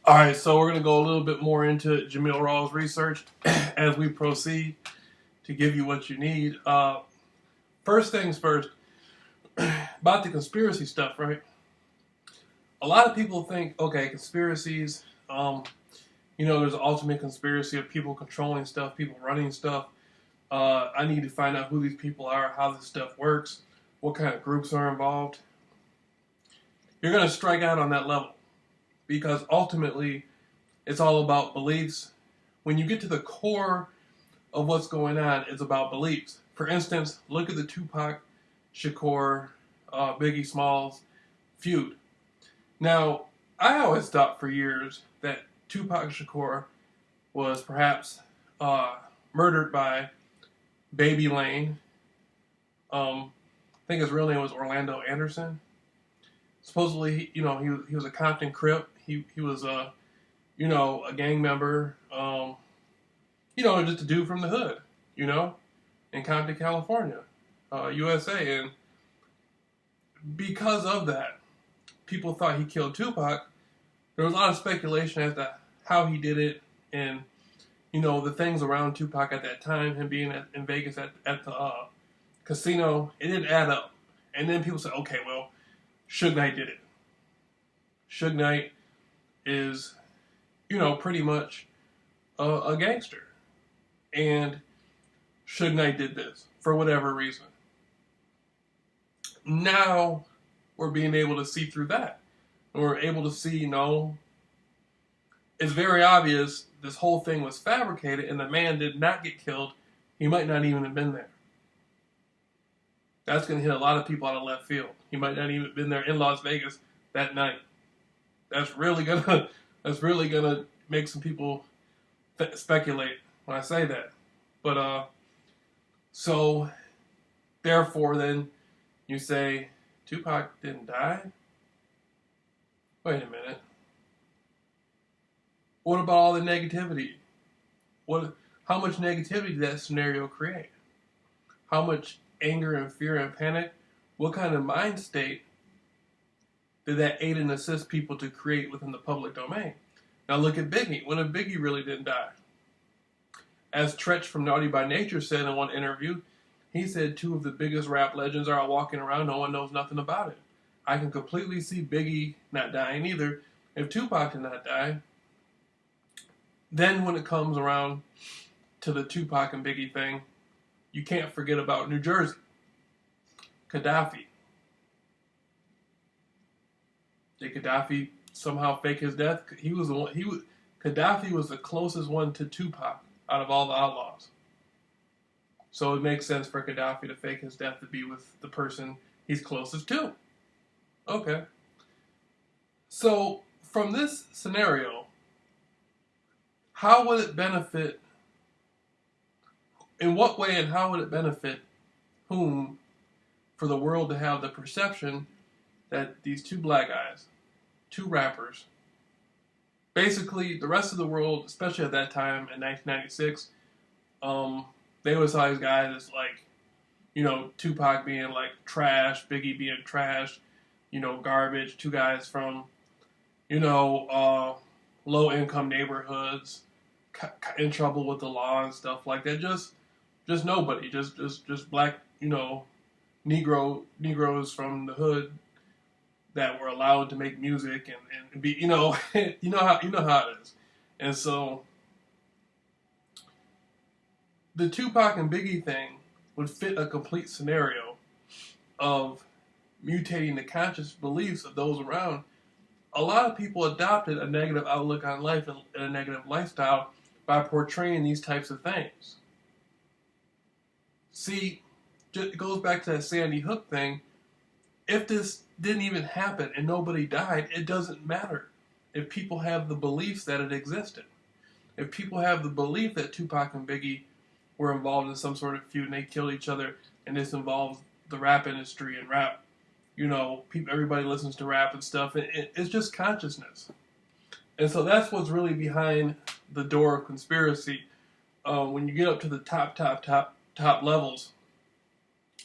All right, so we're going to go a little bit more into Jameel Rawls' research as we proceed to give you what you need. First things first, about the conspiracy stuff, right? A lot of people think, okay, conspiracies, there's an ultimate conspiracy of people controlling stuff, people running stuff. I need to find out who these people are, how this stuff works, what kind of groups are involved. You're going to strike out on that level because ultimately it's all about beliefs. When you get to the core of what's going on, it's about beliefs. For instance, look at the 2Pac Shakur, Biggie Smalls feud. Now, I always thought for years that 2Pac Shakur was perhaps murdered by Baby Lane. I think his real name was Orlando Anderson. Supposedly, he was a Compton Crip. He was a gang member. Just a dude from the hood. In Compton, California, USA, and because of that, people thought he killed Tupac. There was a lot of speculation as to how he did it, and the things around Tupac at that time, him being in Vegas at the casino, it didn't add up. And then people said, okay, well, Suge Knight did it. Suge Knight is, pretty much a gangster. And Suge Knight did this for whatever reason. Now we're being able to see through that. And we're able to see, it's very obvious this whole thing was fabricated and the man did not get killed. He might not even have been there. That's going to hit a lot of people out of left field. He might not even have been there in Las Vegas that night. That's really gonna make some people speculate when I say that. But so therefore, then you say Tupac didn't die. Wait a minute. What about all the negativity? How much negativity did that scenario create? How much anger and fear and panic? What kind of mind state did that aid and assist people to create within the public domain? Now look at Biggie. When if Biggie really didn't die? As Tretch from Naughty by Nature said in one interview, he said two of the biggest rap legends are walking around, no one knows nothing about it. I can completely see Biggie not dying either. If Tupac did not die, then when it comes around to the Tupac and Biggie thing, you can't forget about New Jersey. Gaddafi. Did Gaddafi somehow fake his death? Gaddafi was the closest one to Tupac out of all the outlaws. So it makes sense for Gaddafi to fake his death to be with the person he's closest to. Okay. So from this scenario, how would it benefit, in what way and how would it benefit whom for the world to have the perception that these two black guys, two rappers, basically the rest of the world, especially at that time in 1996, they always saw these guys as like, Tupac being like trash, Biggie being trash, garbage, two guys from, low income neighborhoods, in trouble with the law and stuff like that. Just nobody, just black, Negroes from the hood that were allowed to make music and be, you know how it is. And so the Tupac and Biggie thing would fit a complete scenario of mutating the conscious beliefs of those around. A lot of people adopted a negative outlook on life and a negative lifestyle by portraying these types of things. See, it goes back to that Sandy Hook thing. If this didn't even happen and nobody died, it doesn't matter. If people have the beliefs that it existed. If people have the belief that Tupac and Biggie were involved in some sort of feud and they killed each other, and this involves the rap industry and rap, everybody listens to rap and stuff. It's just consciousness. And so that's what's really behind the door of conspiracy. When you get up to the top levels,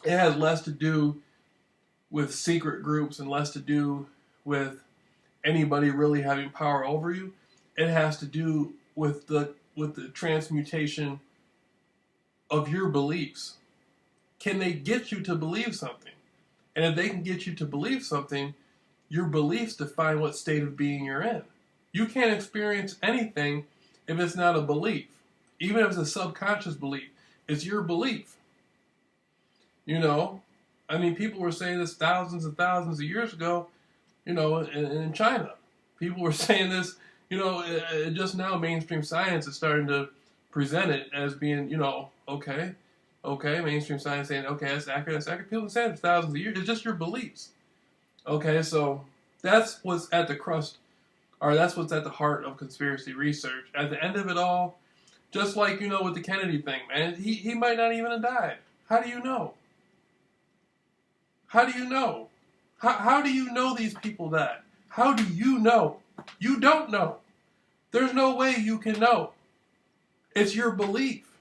it has less to do with secret groups and less to do with anybody really having power over you. it has to do with the transmutation of your beliefs. Can they get you to believe something? And if they can get you to believe something, your beliefs define what state of being you're in. You can't experience anything if it's not a belief. Even if it's a subconscious belief, it's your belief. You know, I mean, people were saying this thousands and thousands of years ago, you know, in China. People were saying this, you know, just now mainstream science is starting to present it as being, you know, okay, mainstream science saying, okay, that's accurate. People have said it for thousands of years. It's just your beliefs. Okay, so that's what's at the crust, or that's what's at the heart of conspiracy research. At the end of it all, just like, you know, with the Kennedy thing, man, he might not even have died. How do you know? How do you know? How do you know these people died? How do you know? You don't know. There's no way you can know. It's your belief.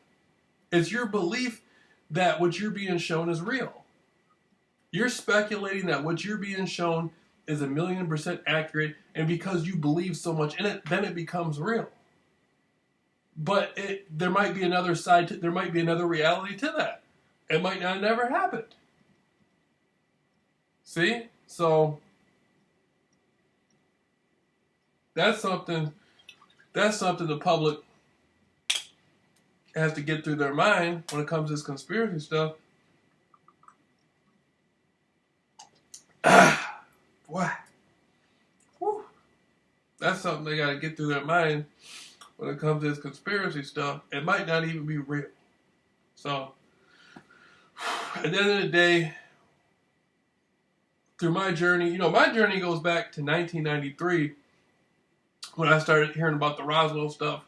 It's your belief that what you're being shown is real. You're speculating that what you're being shown is 1,000,000% accurate, and because you believe so much in it, then it becomes real. But there might be another side there might be another reality to that. It might not have never happened. See? So that's something the public has to get through their mind when it comes to this conspiracy stuff. Boy. Whew. That's something they got to get through their mind when it comes to this conspiracy stuff. It might not even be real. So, at the end of the day, through my journey, you know, my journey goes back to 1993 when I started hearing about the Roswell stuff,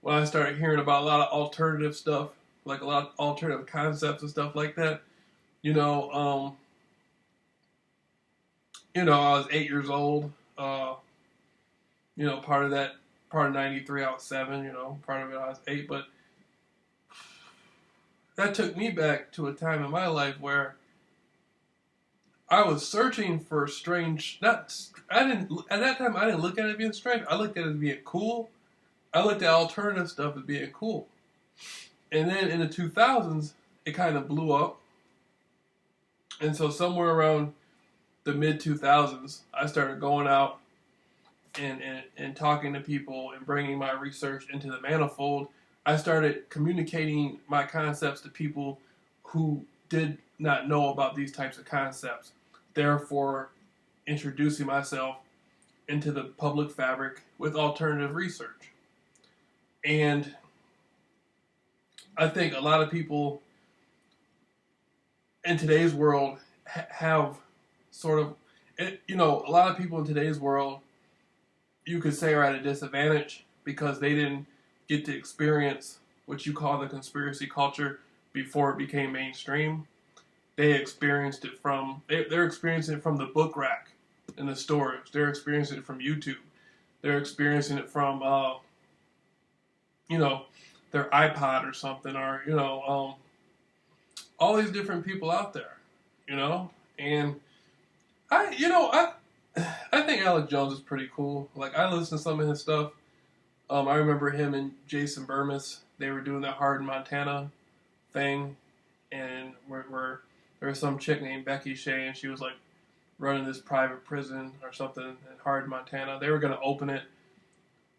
when I started hearing about a lot of alternative stuff, like a lot of alternative concepts and stuff like that. You know, I was 8 years old. You know, part of 93, I was 7, you know, part of it I was 8, but that took me back to a time in my life where I was searching for strange, at that time I didn't look at it as being strange. I looked at it as being cool. I looked at alternative stuff as being cool. And then in the 2000s, it kind of blew up. And so somewhere around the mid-2000s, I started going out and talking to people and bringing my research into the manifold. I started communicating my concepts to people who did not know about these types of concepts, therefore introducing myself into the public fabric with alternative research. And I think a lot of people in today's world have sort of, you know, a lot of people in today's world, you could say, are at a disadvantage because they didn't get to experience what you call the conspiracy culture before it became mainstream. They experienced it from, they're experiencing it from the book rack in the stores. They're experiencing it from YouTube. They're experiencing it from, you know, their iPod or something, or, you know, all these different people out there, you know, and I think Alex Jones is pretty cool. Like, I listen to some of his stuff. I remember him and Jason Burmis. They were doing that Hard in Montana thing, and where there was some chick named Becky Shea, and she was like running this private prison or something in Hard, Montana. They were going to open it,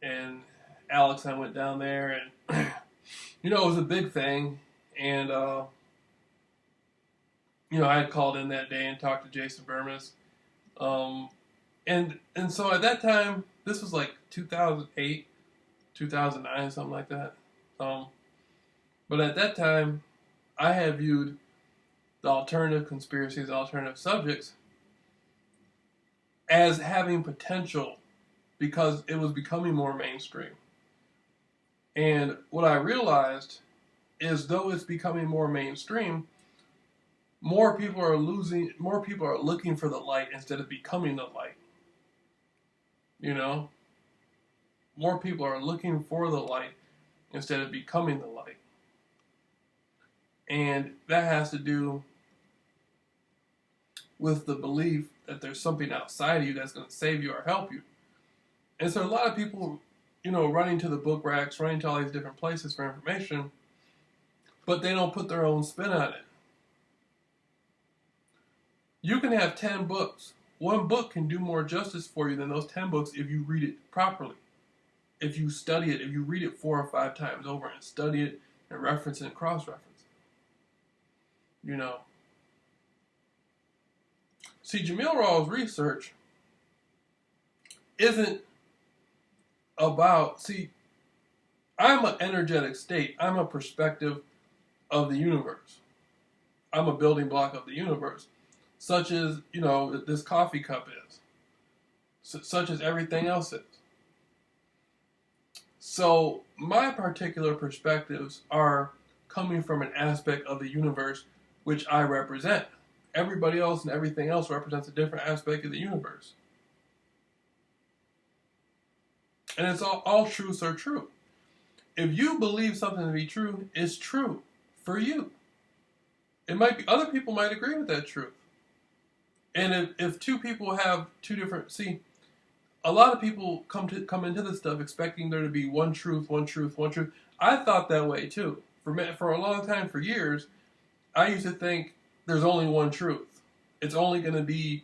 and Alex and I went down there, and you know, it was a big thing. And you know, I had called in that day and talked to Jason Burmis. And so at that time, this was like 2008, 2009, something like that. But at that time, I had viewed the alternative conspiracies, alternative subjects, as having potential because it was becoming more mainstream. And what I realized is, though it's becoming more mainstream, more people are looking for the light instead of becoming the light. You know? More people are looking for the light instead of becoming the light. And that has to do with the belief that there's something outside of you that's going to save you or help you. And so a lot of people running to the book racks, running to all these different places for information, but they don't put their own spin on it. You can have 10 books. One book can do more justice for you than those 10 books if you read it properly. If you study it, if you read it 4 or 5 times over and study it and reference it and cross-reference it. See, Jameel Rawls' research isn't about, I'm an energetic state. I'm a perspective of the universe. I'm a building block of the universe, such as, this coffee cup is, such as everything else is. So my particular perspectives are coming from an aspect of the universe which I represent. Everybody else and everything else represents a different aspect of the universe. And it's all truths are true. If you believe something to be true, it's true for you. It might be, other people might agree with that truth. And if two people have two different, a lot of people come into this stuff expecting there to be one truth, one truth, one truth. I thought that way too. For a long time, for years, I used to think there's only one truth. It's only going to be,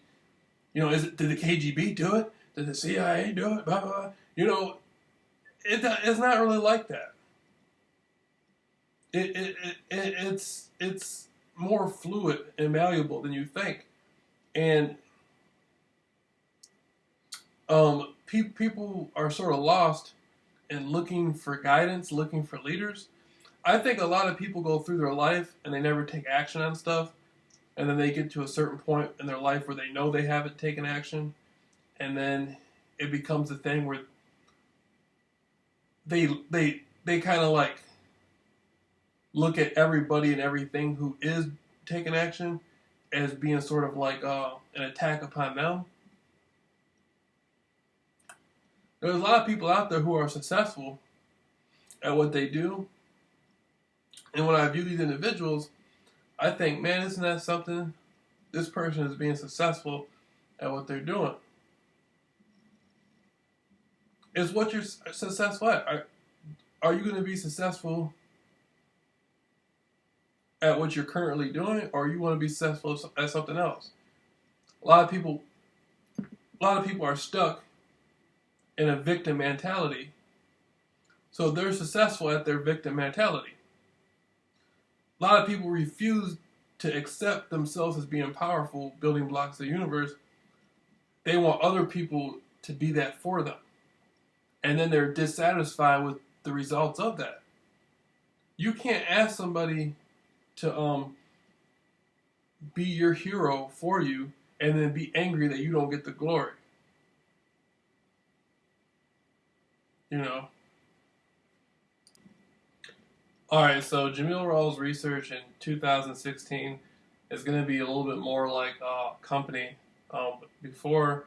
did the KGB do it? Did the CIA do it? Blah, blah, blah. It's not really like that. It's more fluid and malleable than you think. And people are sort of lost in looking for guidance, looking for leaders. I think a lot of people go through their life and they never take action on stuff. And then they get to a certain point in their life where they know they haven't taken action. And then it becomes a thing where they kind of like look at everybody and everything who is taking action as being sort of like an attack upon them. There's a lot of people out there who are successful at what they do. And when I view these individuals, I think, man, isn't that something? This person is being successful at what they're doing. Is what you're successful at. Are you going to be successful at what you're currently doing, or you want to be successful at something else? A lot of people are stuck in a victim mentality. So they're successful at their victim mentality. A lot of people refuse to accept themselves as being powerful building blocks of the universe. They want other people to be that for them. And then they're dissatisfied with the results of that. You can't ask somebody to be your hero for you and then be angry that you don't get the glory. Alright, so Jameel Rawls' research in 2016 is going to be a little bit more like a company. Before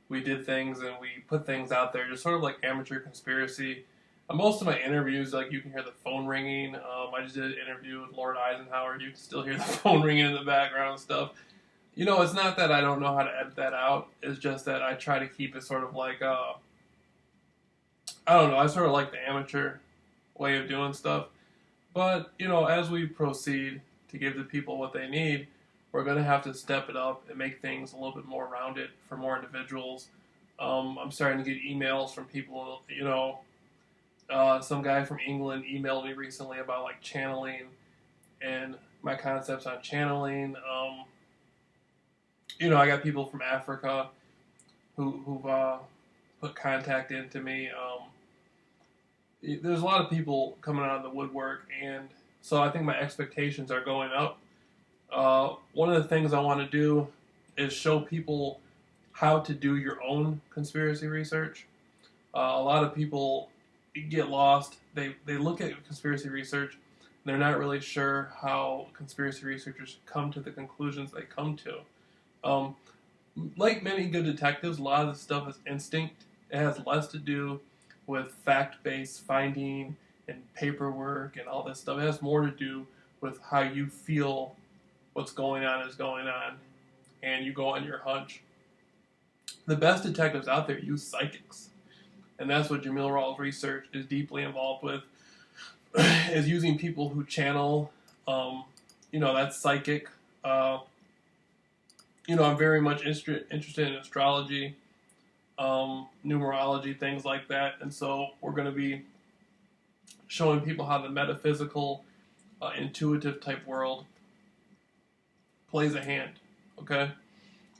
we did things and we put things out there, just sort of like amateur conspiracy. Most of my interviews, like you can hear the phone ringing. I just did an interview with Lord Eisenhower. You can still hear the phone ringing in the background and stuff. It's not that I don't know how to edit that out. It's just that I try to keep it sort of like, I don't know, I sort of like the amateur way of doing stuff. But, as we proceed to give the people what they need, we're going to have to step it up and make things a little bit more rounded for more individuals. I'm starting to get emails from people, some guy from England emailed me recently about like channeling and my concepts on channeling. I got people from Africa who've put contact into me. There's a lot of people coming out of the woodwork, and so I think my expectations are going up. One of the things I want to do is show people how to do your own conspiracy research. A lot of people get lost. They look at conspiracy research, and they're not really sure how conspiracy researchers come to the conclusions they come to. Like many good detectives, a lot of the stuff is instinct. It has less to do with fact-based finding and paperwork and all this stuff. It has more to do with how you feel what's going on is going on, and you go on your hunch. The best detectives out there use psychics. And that's what Jameel Rawls research is deeply involved with, is using people who channel, that's psychic. I'm very much interested in astrology, numerology, things like that. And so we're going to be showing people how the metaphysical, intuitive type world plays a hand, okay,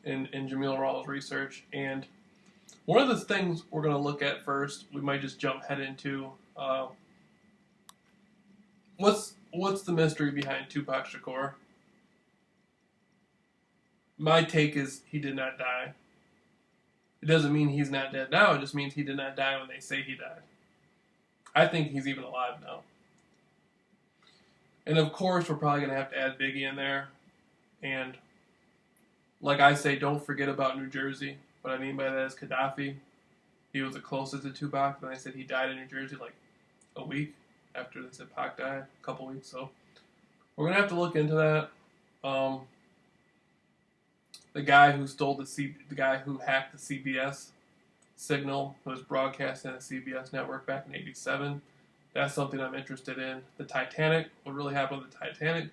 in Jameel Rawls' research. And one of the things we're going to look at first, we might just jump head into, what's the mystery behind 2Pac Shakur? My take is he did not die. It doesn't mean he's not dead now. It just means he did not die when they say he died. I think he's even alive now. And of course, we're probably going to have to add Biggie in there. And like I say, don't forget about New Jersey. What I mean by that is Gaddafi. He was the closest to Tupac. And they said he died in New Jersey like a week after they said Pac died, a couple weeks. So we're going to have to look into that. The guy who the guy who hacked the CBS signal, who was broadcasting on the CBS network back in '87. That's something I'm interested in. The Titanic, what really happened with the Titanic,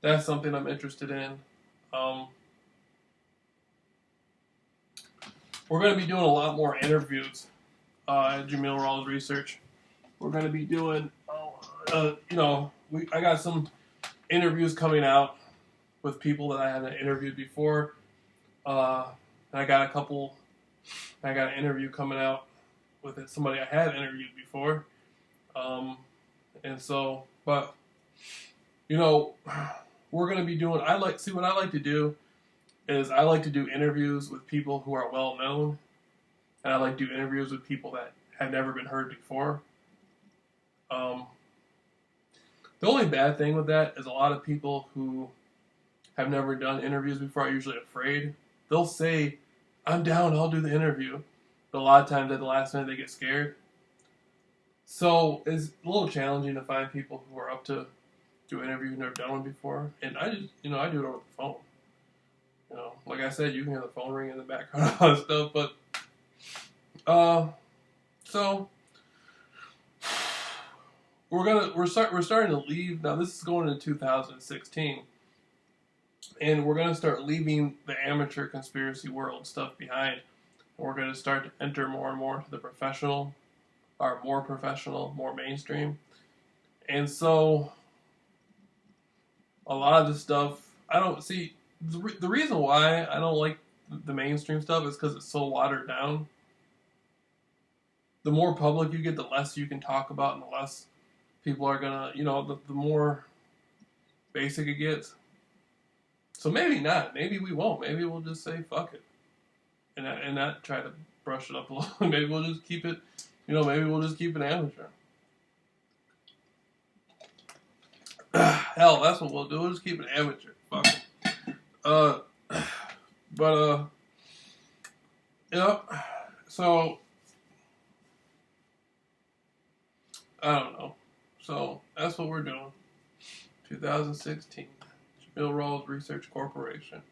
that's something I'm interested in. We're going to be doing a lot more interviews at Jameel Rawls Research. We're going to be doing, I got some interviews coming out with people that I haven't interviewed before. I got an interview coming out with somebody I had interviewed before. We're going to be doing, what I like to do is I like to do interviews with people who are well known, and I like to do interviews with people that have never been heard before. The only bad thing with that is a lot of people who have never done interviews before are usually afraid. They'll say, I'm down, I'll do the interview. But a lot of times at the last minute they get scared. So it's a little challenging to find people who are up to do an interview who've never done one before. And I just, I do it over the phone. Like I said, you can hear the phone ring in the background and all that stuff. But, so we're starting to leave. Now this is going into 2016. And we're going to start leaving the amateur conspiracy world stuff behind. And we're going to start to enter more and more into the professional, or more professional, more mainstream. And so, a lot of this stuff, I don't see, the reason why I don't like the mainstream stuff is because it's so watered down. The more public you get, the less you can talk about, and the less people are going to, the more basic it gets. So maybe not. Maybe we won't. Maybe we'll just say fuck it, and not try to brush it up a little. Maybe we'll just keep it. Maybe we'll just keep it amateur. Hell, that's what we'll do. We'll just keep it amateur. Fuck it. So I don't know. So that's what we're doing. 2016. Jameel Rawls Research Corporation.